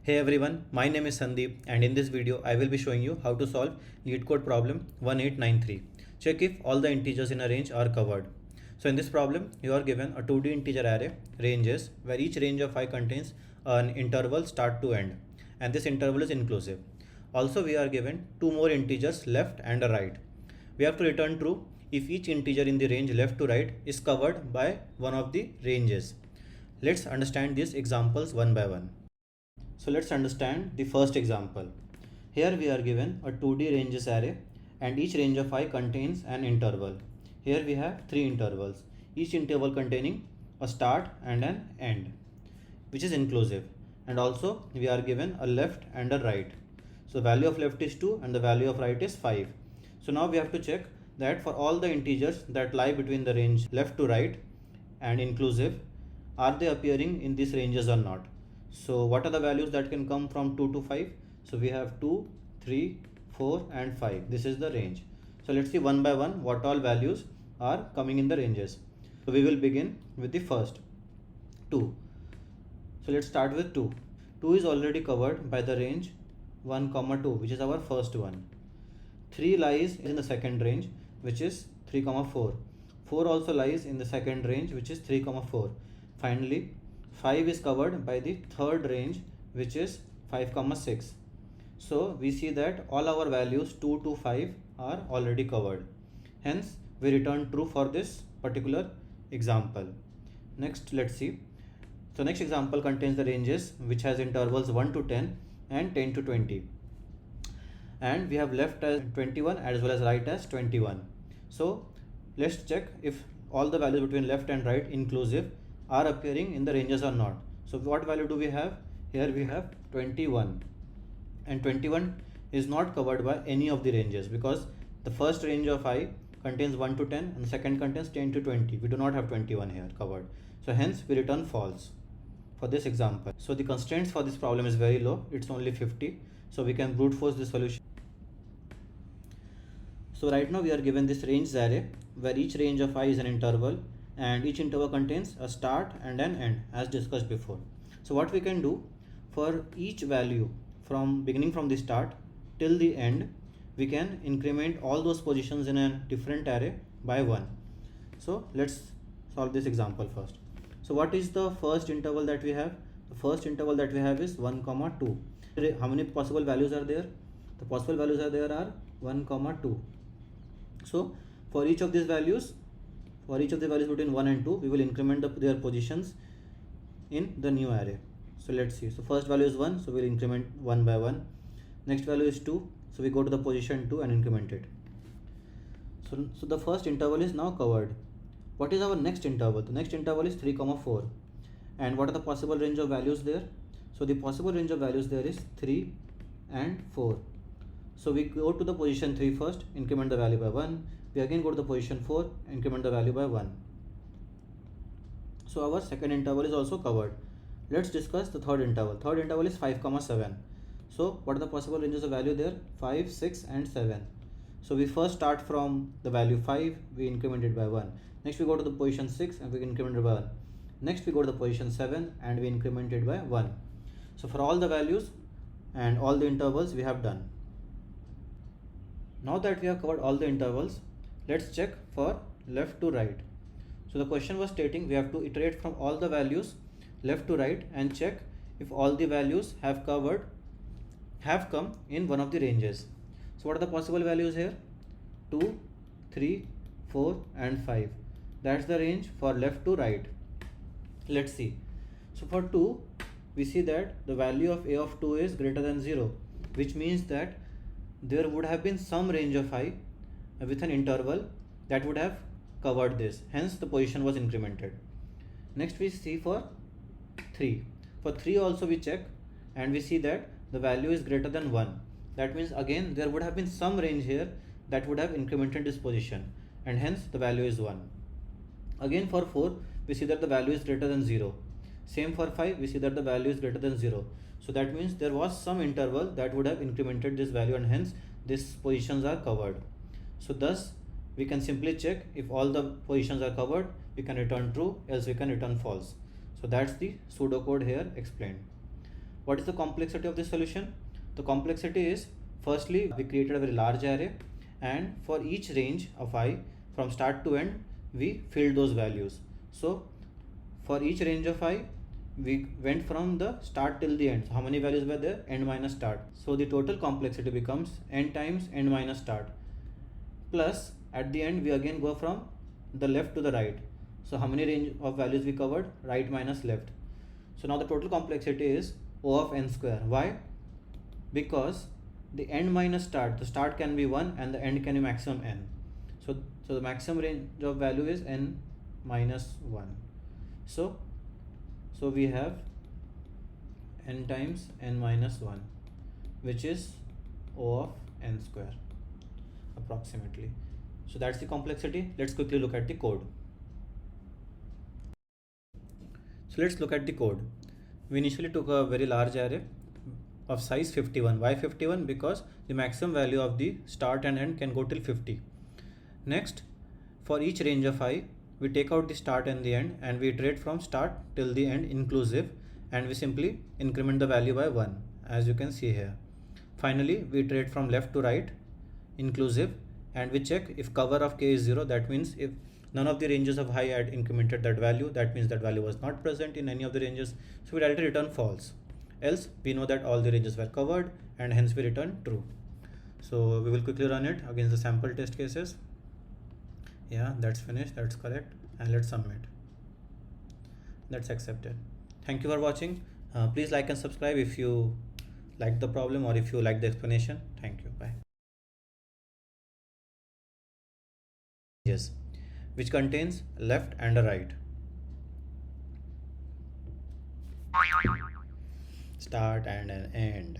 Hey everyone, my name is Sandeep and in this video I will be showing you how to solve LeetCode problem 1893. Check if all the integers in a range are covered. So in this problem you are given a 2D integer array ranges where each range of I contains an interval start to end and this interval is inclusive. Also we are given two more integers left and a right. We have to return true if each integer in the range left to right is covered by one of the ranges. Let's understand these examples one by one. So let's understand the first example. Here we are given a 2D ranges array and each range of I contains an interval. Here we have three intervals, each interval containing a start and an end, which is inclusive. And also we are given a left and a right. So value of left is 2 and the value of right is 5. So now we have to check that for all the integers that lie between the range left to right and inclusive, are they appearing in these ranges or not? So what are the values that can come from 2 to 5? So we have 2, 3, 4 and 5. This is the range. So let's see one by one what all values are coming in the ranges. So we will begin with the first 2. So let's start with 2. 2 is already covered by the range 1, 2, which is our first one. 3 lies in the second range, which is 3, 4. 4 also lies in the second range, which is 3, 4. Finally, 5 is covered by the third range, which is 5, 6. So we see that all our values 2 to 5 are already covered. Hence, we return true for this particular example. Next, let's see. So next example contains the ranges which has intervals 1 to 10 and 10 to 20. And we have left as 21 as well as right as 21. So let's check if all the values between left and right inclusive are appearing in the ranges or not. So what value do we have? Here we have 21 and 21 is not covered by any of the ranges because the first range of I contains 1 to 10 and the second contains 10 to 20. We do not have 21 here covered. So hence we return false for this example. So the constraints for this problem is very low. It's only 50. So we can brute force the solution. So right now we are given this range array where each range of I is an interval and each interval contains a start and an end as discussed before. So what we can do for each value from beginning from the start till the end, we can increment all those positions in a different array by 1. So let's solve this example first. So what is the first interval that we have? The first interval that we have is 1, 2. How many possible values are there? The possible values are 1, 2. So for each of these values, between 1 and 2, we will increment their positions in the new array. So let's see. So first value is 1, so we'll increment 1 by 1. Next value is 2, so we go to the position 2 and increment it. So the first interval is now covered. What is our next interval? The next interval is 3, 4. And what are the possible range of values there? So the possible range of values there is 3 and 4. So we go to the position 3 first, increment the value by 1. We again go to the position 4, increment the value by 1. So our second interval is also covered. Let's discuss the third interval. Third interval is 5, 7. So what are the possible ranges of value there? 5, 6 and 7. So we first start from the value 5, we increment it by 1. Next we go to the position 6 and we increment it by 1. Next we go to the position 7 and we increment it by 1. So for all the values and all the intervals we have done. Now that we have covered all the intervals, let's check for left to right. So the question was stating we have to iterate from all the values left to right and check if all the values have come in one of the ranges. So what are the possible values here? 2, 3, 4 and 5. That's the range for left to right. Let's see. So for 2, we see that the value of a of 2 is greater than 0, which means that there would have been some range of I with an interval that would have covered this. Hence the position was incremented. Next we see for 3. For 3 also we check and we see that the value is greater than 1. That means again there would have been some range here that would have incremented this position and hence the value is 1. Again for 4 we see that the value is greater than 0. Same for 5, we see that the value is greater than 0. So that means there was some interval that would have incremented this value and hence these positions are covered. So thus we can simply check if all the positions are covered, we can return true, else we can return false. So that's the pseudocode here explained. What is the complexity of this solution? The complexity is, firstly, we created a very large array, and for each range of I from start to end, we filled those values. So for each range of I, we went from the start till the end. So how many values were there? End minus start. So the total complexity becomes n times end minus start. Plus at the end we again go from the left to the right. So how many range of values we covered? Right minus left. So now the total complexity is O of n square. Why? Because the end minus start, the start can be 1 and the end can be maximum n. So the maximum range of value is n minus 1. So we have n times n minus 1, which is O of n square approximately. So that's the complexity. Let's quickly look at the code. So let's look at the code. We initially took a very large array of size 51. Why 51? Because the maximum value of the start and end can go till 50. Next, for each range of I, we take out the start and the end, and we iterate from start till the end inclusive, and we simply increment the value by 1, as you can see here. Finally, we iterate from left to right inclusive, and we check if cover of k is 0. That means if none of the ranges of I had incremented that value, that means that value was not present in any of the ranges. So we directly return false. Else we know that all the ranges were covered, and hence we return true. So we will quickly run it against the sample test cases. Yeah, that's finished, that's correct, and let's submit. That's accepted. Thank you for watching. Please like and subscribe if you like the problem or if you like the explanation. Thank you. Bye. Yes, which contains left and a right. Start and an end.